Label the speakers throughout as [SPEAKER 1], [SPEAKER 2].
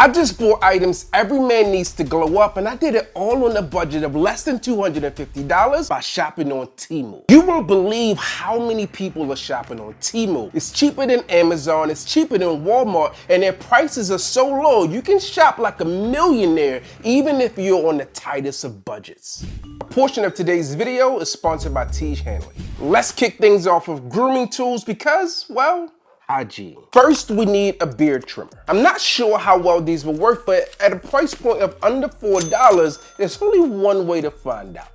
[SPEAKER 1] I just bought items every man needs to glow up, and I did it all on a budget of less than $250 by shopping on Temu. You won't believe how many people are shopping on Temu. It's cheaper than Amazon, it's cheaper than Walmart, and their prices are so low you can shop like a millionaire even if you're on the tightest of budgets. A portion of today's video is sponsored by Hygiene. Let's kick things off with grooming tools because, well, Hygiene. First, we need a beard trimmer. I'm not sure how well these will work, but at a price point of under $4, there's only one way to find out.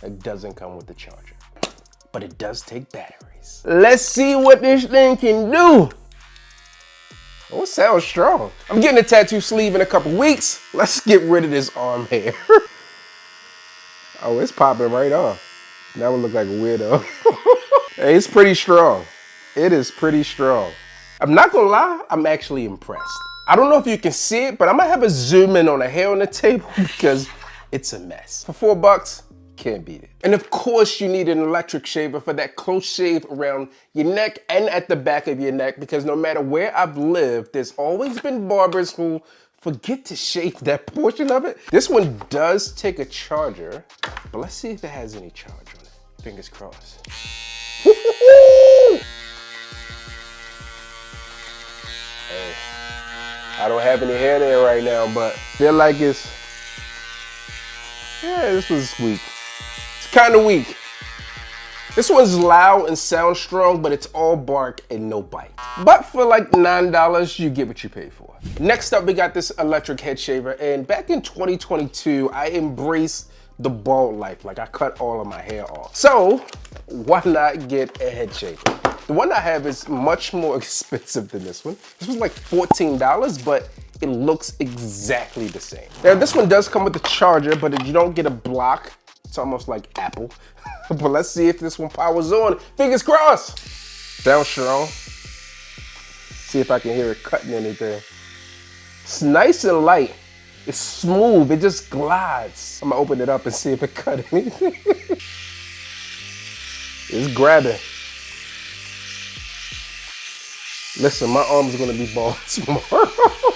[SPEAKER 1] It doesn't come with the charger, but it does take batteries. Let's see what this thing can do. Oh, it sounds strong. I'm getting a tattoo sleeve in a couple weeks. Let's get rid of this arm hair. Oh, it's popping right off. Now it look like a weirdo. Hey, it's pretty strong. It is pretty strong. I'm not gonna lie, I'm actually impressed. I don't know if you can see it, but I'm gonna have a zoom in on the hair on the table because it's a mess. For $4, can't beat it. And of course you need an electric shaver for that close shave around your neck and at the back of your neck, because no matter where I've lived, there's always been barbers who forget to shave that portion of it. This one does take a charger, but let's see if it has any charge on it. Fingers crossed. Hey, I don't have any hair there right now, but feel like yeah, this was weak. It's kind of weak. This one's loud and sounds strong, but it's all bark and no bite. But for like $9, you get what you pay for. Next up, we got this electric head shaver, and back in 2022, I embraced the bald life. Like, I cut all of my hair off. So why not get a head shaver? The one I have is much more expensive than this one. This was like $14, but it looks exactly the same. Now, this one does come with a charger, but you don't get a block. It's almost like Apple. But let's see if this one powers on. Fingers crossed. Sounds strong. See if I can hear it cutting anything. It's nice and light. It's smooth, it just glides. I'm gonna open it up and see if it cut anything. It's grabbing. Listen, my arm's gonna be bald tomorrow.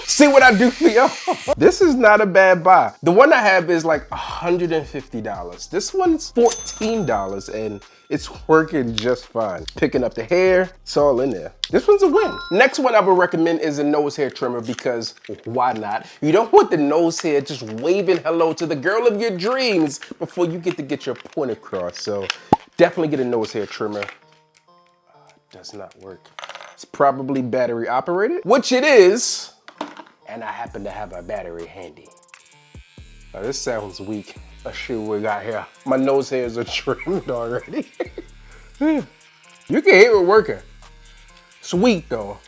[SPEAKER 1] See what I do for y'all? This is not a bad buy. The one I have is like $150. This one's $14 and it's working just fine. Picking up the hair, it's all in there. This one's a win. Next one I would recommend is a nose hair trimmer because why not? You don't want the nose hair just waving hello to the girl of your dreams before you get to get your point across. So definitely get a nose hair trimmer. Does not work. It's probably battery operated, which it is. And I happen to have a battery handy. Now this sounds weak. Let's see what we got here. My nose hairs are trimmed already. You can hear it working. Sweet though.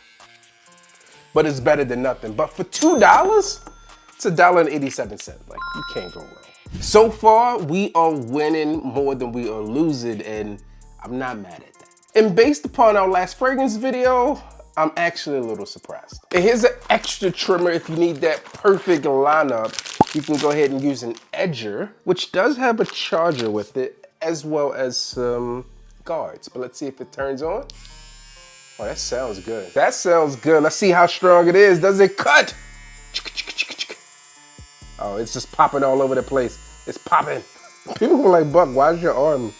[SPEAKER 1] But it's better than nothing. But for $2, it's $1.87. Like, you can't go wrong. So far, we are winning more than we are losing, and I'm not mad at that. And based upon our last fragrance video, I'm actually a little surprised. And here's an extra trimmer if you need that perfect lineup. You can go ahead and use an edger, which does have a charger with it, as well as some guards. But let's see if it turns on. Oh, that sounds good. That sounds good. Let's see how strong it is. Does it cut? Oh, it's just popping all over the place. It's popping. People were like, Buck, why is your arm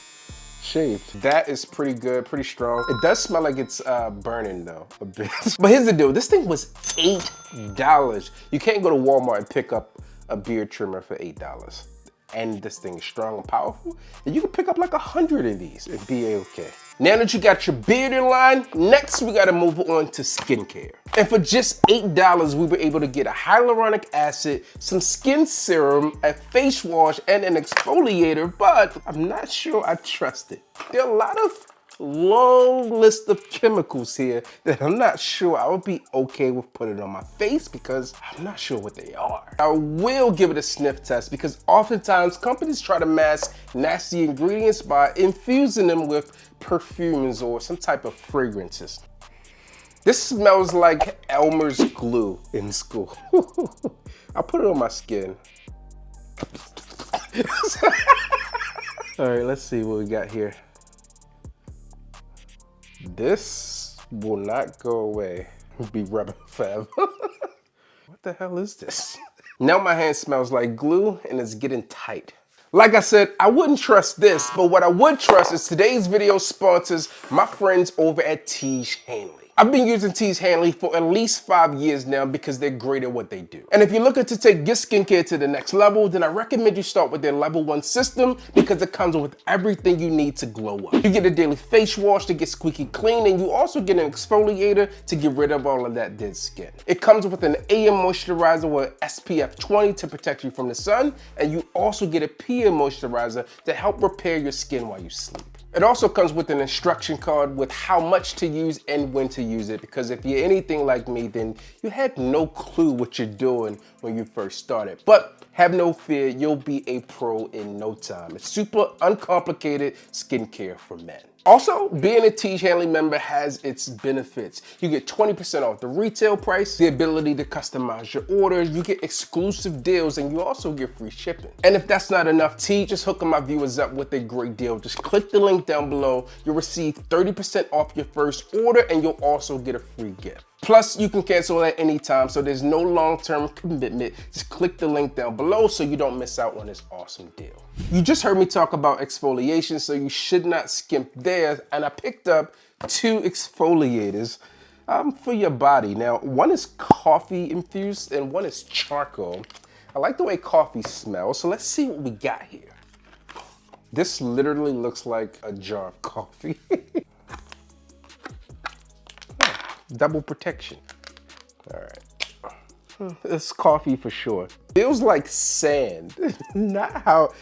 [SPEAKER 1] shaved? That is pretty good, pretty strong. It does smell like it's burning though, a bit. But here's the deal, this thing was $8. You can't go to Walmart and pick up a beard trimmer for $8. And this thing is strong and powerful. And you can pick up like 100 of these and be okay. Now that you got your beard in line, next we gotta move on to skincare. And for just $8, we were able to get a hyaluronic acid, some skin serum, a face wash, and an exfoliator, but I'm not sure I trust it. There are a lot of long list of chemicals here that I'm not sure I would be okay with putting on my face because I'm not sure what they are. I will give it a sniff test because oftentimes companies try to mask nasty ingredients by infusing them with perfumes or some type of fragrances. This smells like Elmer's glue in school. I'll put it on my skin. All right, let's see what we got here. This will not go away. Be rubbing forever. What the hell is this? Now my hand smells like glue and it's getting tight. Like I said, I wouldn't trust this, but what I would trust is today's video sponsors my friends over at Hygiene. I've been using Hygiene for at least 5 years now because they're great at what they do. And if you're looking to take your skincare to the next level, then I recommend you start with their level 1 system because it comes with everything you need to glow up. You get a daily face wash to get squeaky clean, and you also get an exfoliator to get rid of all of that dead skin. It comes with an AM moisturizer with SPF 20 to protect you from the sun, and you also get a PM moisturizer to help repair your skin while you sleep. It also comes with an instruction card with how much to use and when to use it, because if you're anything like me, then you had no clue what you're doing when you first started. But have no fear, you'll be a pro in no time. It's super uncomplicated skincare for men. Also, being a Hygiene member has its benefits. You get 20% off the retail price, the ability to customize your order, you get exclusive deals, and you also get free shipping. And if that's not enough tea, just hooking my viewers up with a great deal. Just click the link down below. You'll receive 30% off your first order, and you'll also get a free gift. Plus, you can cancel at any time, so there's no long-term commitment. Just click the link down below so you don't miss out on this awesome deal. You just heard me talk about exfoliation, so you should not skimp there. And I picked up 2 exfoliators for your body. Now, one is coffee infused and one is charcoal. I like the way coffee smells, so let's see what we got here. This literally looks like a jar of coffee. Double protection. All right. It's coffee for sure. Feels like sand. Not how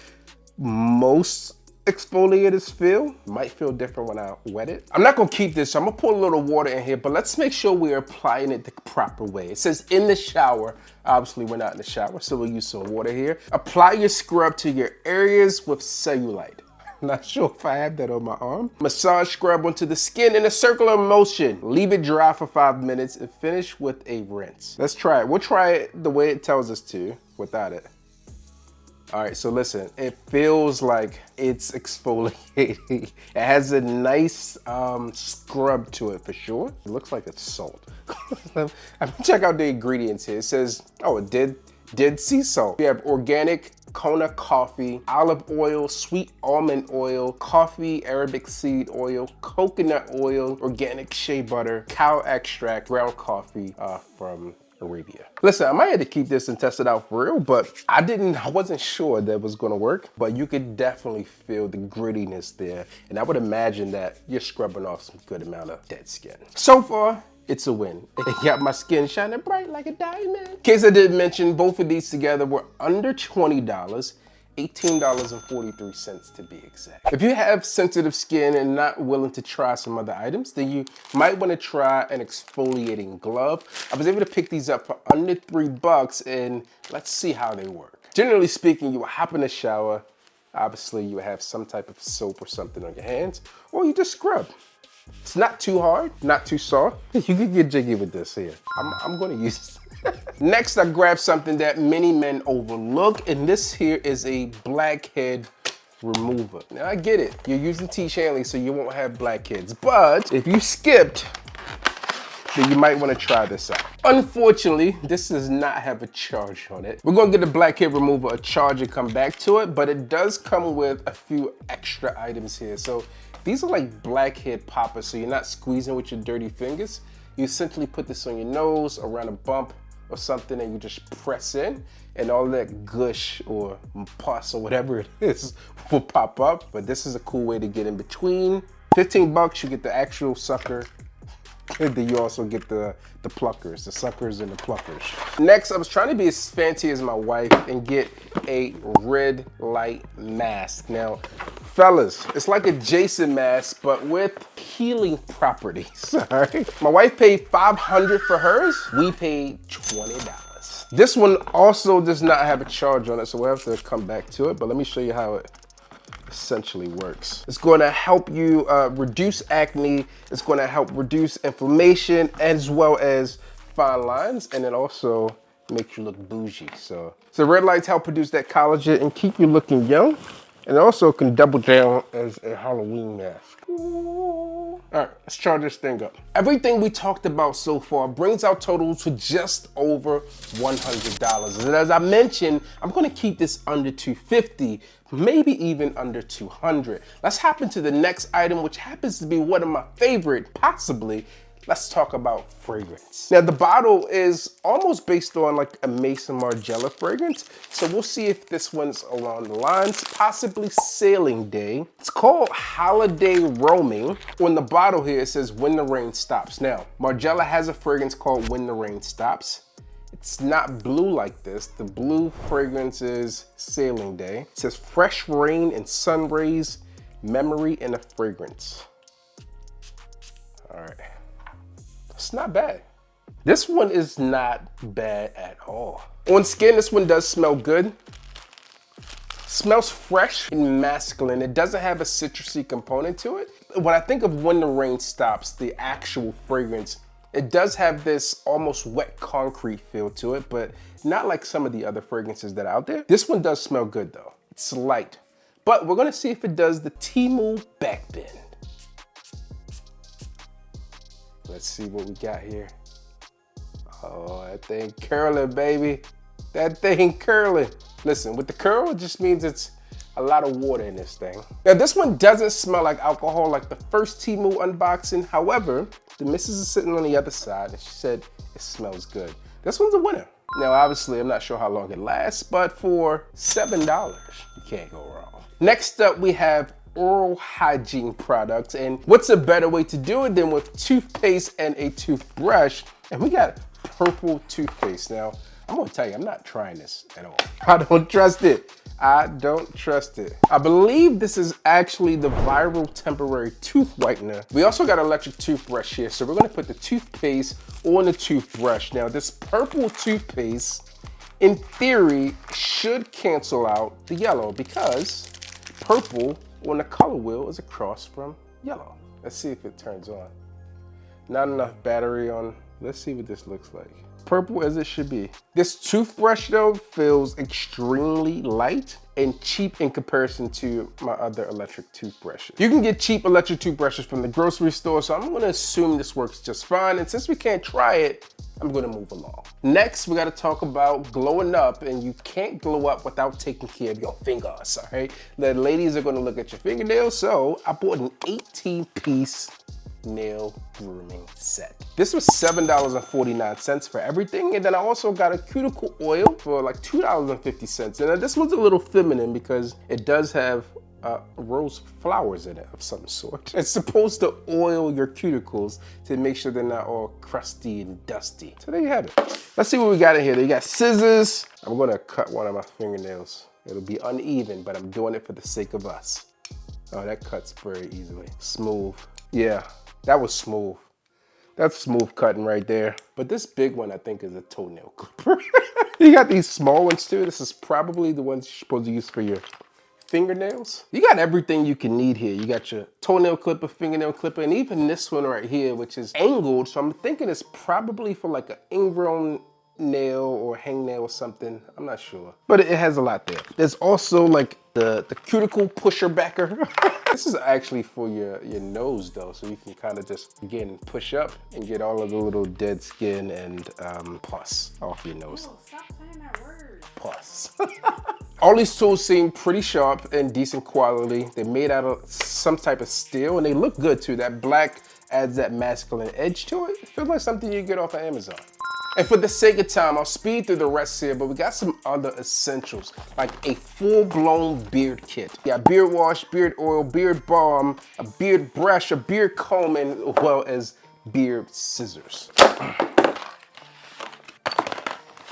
[SPEAKER 1] most exfoliators feel. Might feel different when I wet it. I'm not gonna keep this, so I'm gonna pour a little water in here, but let's make sure we're applying it the proper way. It says in the shower. Obviously, we're not in the shower, so we'll use some water here. Apply your scrub to your areas with cellulite. Not sure if I have that on my arm. Massage scrub onto the skin in a circular motion. Leave it dry for 5 minutes and finish with a rinse. Let's try it. We'll try it the way it tells us to without it. All right, so listen, it feels like it's exfoliating. It has a nice scrub to it for sure. It looks like it's salt. Check out the ingredients here. It says, oh, dead sea salt. We have organic Kona coffee, olive oil, sweet almond oil, coffee, Arabic seed oil, coconut oil, organic shea butter, cow extract, ground coffee from Arabia. Listen, I might have to keep this and test it out for real, but I wasn't sure that was gonna work, but you could definitely feel the grittiness there. And I would imagine that you're scrubbing off some good amount of dead skin. So far, it's a win. It got my skin shining bright like a diamond. In case I didn't mention, both of these together were under $20, $18.43 to be exact. If you have sensitive skin and not willing to try some other items, then you might want to try an exfoliating glove. I was able to pick these up for under $3, and let's see how they work. Generally speaking, you will hop in the shower. Obviously, you have some type of soap or something on your hands, or you just scrub. It's not too hard, not too soft. You can get jiggy with this here. I'm gonna use this. Next, I grabbed something that many men overlook, and this here is a blackhead remover. Now I get it, you're using Hygiene, so you won't have blackheads, but if you skipped, then you might want to try this out. Unfortunately, this does not have a charge on it. We're gonna get the blackhead remover a charge and come back to it, but it does come with a few extra items here. So these are like blackhead poppers, so you're not squeezing with your dirty fingers. You essentially put this on your nose, around a bump or something, and you just press in, and all that gush or pus or whatever it is will pop up. But this is a cool way to get in between. $15, you get the actual sucker. And then you also get the pluckers, the suckers and the pluckers. Next, I was trying to be as fancy as my wife and get a red light mask. Now, fellas, it's like a Jason mask, but with healing properties, all right? My wife paid $500 for hers. We paid $20. This one also does not have a charge on it, so we'll have to come back to it, but let me show you how it essentially works. It's going to help you reduce acne. It's going to help reduce inflammation as well as fine lines, and it also makes you look bougie. So red lights help produce that collagen and keep you looking young, and it also can double down as a Halloween mask. Ooh. All right, let's charge this thing up. Everything we talked about so far brings our total to just over $100. And as I mentioned, I'm gonna keep this under $250, maybe even under $200. Let's hop into the next item, which happens to be one of my favorite, possibly. Let's talk about fragrance. Now the bottle is almost based on like a Mason Margiela fragrance. So we'll see if this one's along the lines, possibly Sailing Day. It's called Holiday Roaming. On the bottle here, it says When the Rain Stops. Now, Margiela has a fragrance called When the Rain Stops. It's not blue like this. The blue fragrance is Sailing Day. It says fresh rain and sun rays, memory in a fragrance. All right. It's not bad. This one is not bad at all. On skin, this one does smell good. Smells fresh and masculine. It doesn't have a citrusy component to it. When I think of When the Rain Stops, the actual fragrance, it does have this almost wet concrete feel to it, but not like some of the other fragrances that are out there. This one does smell good though. It's light. But we're gonna see if it does the Temu backbend. Let's see what we got here. Oh, that thing curling, baby. That thing curling. Listen, with the curl, it just means it's a lot of water in this thing. Now, this one doesn't smell like alcohol like the first Temu unboxing. However, the missus is sitting on the other side and she said it smells good. This one's a winner. Now, obviously, I'm not sure how long it lasts, but for $7, you can't go wrong. Next up, we have oral hygiene products, and what's a better way to do it than with toothpaste and a toothbrush? And we got purple toothpaste. Now, I'm gonna tell you, I'm not trying this at all. I don't trust it. I don't trust it. I believe this is actually the viral temporary tooth whitener. We also got an electric toothbrush here, so we're gonna put the toothpaste on the toothbrush. Now, this purple toothpaste, in theory, should cancel out the yellow because purple on the color wheel is across from yellow. Let's see if it turns on. Not enough battery on. Let's see what this looks like. Purple as it should be. This toothbrush though feels extremely light and cheap in comparison to my other electric toothbrushes. You can get cheap electric toothbrushes from the grocery store, so I'm gonna assume this works just fine. And since we can't try it, I'm gonna move along. Next, we gotta talk about glowing up, and you can't glow up without taking care of your fingers, all right? The ladies are gonna look at your fingernails, so I bought an 18-piece nail grooming set. This was $7.49 for everything, and then I also got a cuticle oil for like $2.50. And this one's a little feminine because it does have rose flowers in it of some sort. It's supposed to oil your cuticles to make sure they're not all crusty and dusty. So there you have it. Let's see what we got in here. You got scissors. I'm gonna cut one of my fingernails. It'll be uneven, but I'm doing it for the sake of us. Oh, that cuts very easily. Smooth. Yeah, that was smooth. That's smooth cutting right there. But this big one, I think, is a toenail clipper. You got these small ones too. This is probably the ones you're supposed to use for your fingernails. You got everything you can need here. You got your toenail clipper, fingernail clipper, and even this one right here, which is angled. So I'm thinking it's probably for like an ingrown nail or hangnail or something. I'm not sure, but it has a lot there. There's also like the cuticle pusher backer. This is actually for your nose though, so you can kind of just, again, push up and get all of the little dead skin and pus off your nose.
[SPEAKER 2] Oh, stop saying that word.
[SPEAKER 1] Pus. All these tools seem pretty sharp and decent quality. They're made out of some type of steel and they look good too. That black adds that masculine edge to it. It feels like something you get off of Amazon. And for the sake of time, I'll speed through the rest here, but we got some other essentials, like a full-blown beard kit. You got beard wash, beard oil, beard balm, a beard brush, a beard comb, and as well as beard scissors.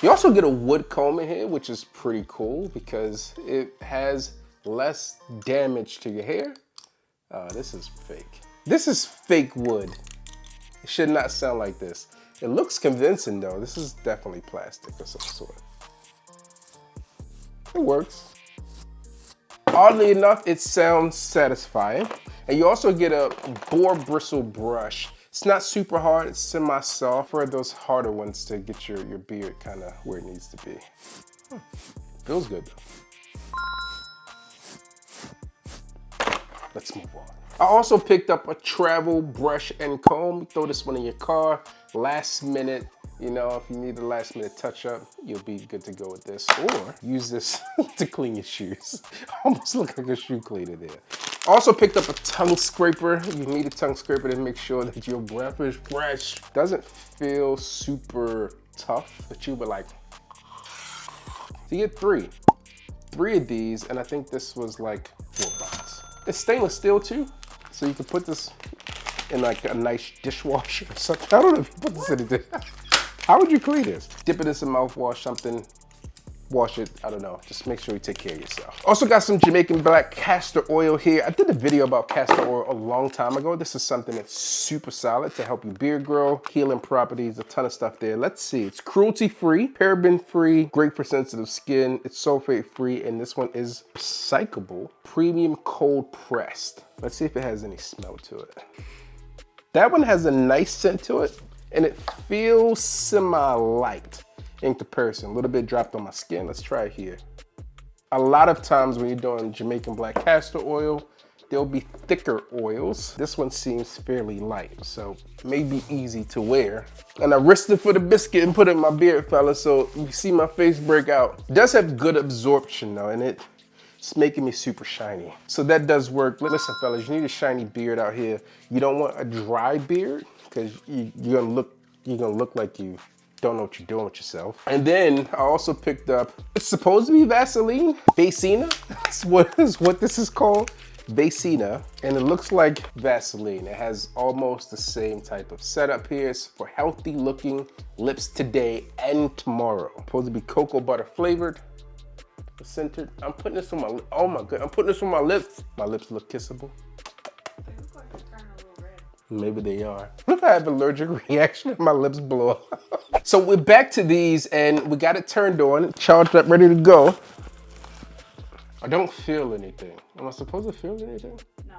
[SPEAKER 1] You also get a wood comb in here, which is pretty cool because it has less damage to your hair. This is fake. This is fake wood. It should not sound like this. It looks convincing though. This is definitely plastic of some sort. It works. Oddly enough, it sounds satisfying. And you also get a boar bristle brush. It's not super hard, it's semi-soft for those harder ones to get your beard kind of where it needs to be. Feels good though. Let's move on. I also picked up a travel brush and comb. Throw this one in your car. Last minute, you know, if you need a last minute touch up, you'll be good to go with this. Or use this to clean your shoes. Almost look like a shoe cleaner there. Also picked up a tongue scraper. You need a tongue scraper to make sure that your breath is fresh. Doesn't feel super tough, but you were like, so you get three of these, and I think this was like $4. It's stainless steel too, so you can put this in like a nice dishwasher or something. I don't know if you put this in a dish. How would you clean this? Dip it in some mouthwash, something, wash it, I don't know. Just make sure you take care of yourself. Also got some Jamaican black castor oil here. I did a video about castor oil a long time ago. This is something that's super solid to help your beard grow, healing properties, a ton of stuff there. Let's see, it's cruelty-free, paraben-free, great for sensitive skin, it's sulfate-free, and this one is recyclable, premium cold pressed. Let's see if it has any smell to it. That one has a nice scent to it, and it feels semi-light in comparison. A little bit dropped on my skin. Let's try it here. A lot of times when you're doing Jamaican black castor oil, there'll be thicker oils. This one seems fairly light, so maybe easy to wear. And I risked it for the biscuit and put it in my beard, fellas, so you see my face break out. It does have good absorption though, and it's making me super shiny. So that does work. Listen, fellas, you need a shiny beard out here. You don't want a dry beard, because you're gonna look like you don't know what you're doing with yourself. And then I also picked up, it's supposed to be Vaseline, Vasina. That's what this is called, Vasina. And it looks like Vaseline. It has almost the same type of setup here. It's for healthy looking lips today and tomorrow. Supposed to be cocoa butter flavored, scented. I'm putting this on my, oh my god, I'm putting this on my lips. My lips look kissable. Maybe they are. What if I have an allergic reaction and my lips blow up? So we're back to these and we got it turned on, charged up, ready to go. I don't feel anything. Am I supposed to feel anything? No.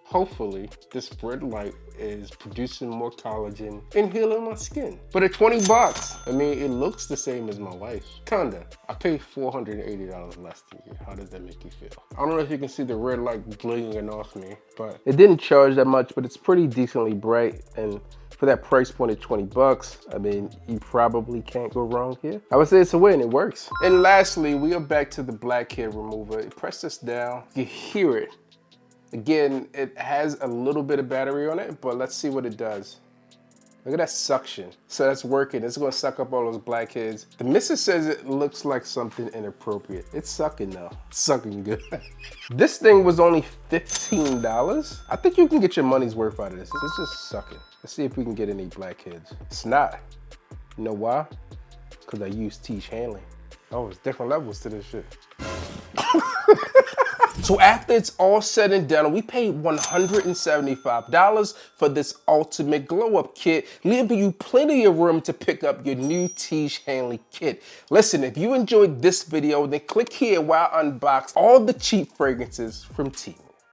[SPEAKER 1] Hopefully, this red light is producing more collagen and healing my skin. But at 20 bucks, I mean, it looks the same as my wife's. Kinda. I paid $480 less than you. How does that make you feel? I don't know if you can see the red light blinging off me, but it didn't charge that much, but it's pretty decently bright. And for that price point at 20 bucks, I mean, you probably can't go wrong here. I would say it's a win, it works. And lastly, we are back to the Blackhead remover. You press this down, you hear it. Again, it has a little bit of battery on it, but let's see what it does. Look at that suction. So that's working. It's gonna suck up all those blackheads. The missus says it looks like something inappropriate. It's sucking though. It's sucking good. This thing was only $15. I think you can get your money's worth out of this. It's just sucking. Let's see if we can get any blackheads. It's not. You know why? Because I use Tiege Hanley. Oh, there's different levels to this shit. So after it's all said and done, we paid $175 for this ultimate glow up kit, leaving you plenty of room to pick up your new Tiege Hanley kit. Listen, if you enjoyed this video, then click here while I unbox all the cheap fragrances from Temu.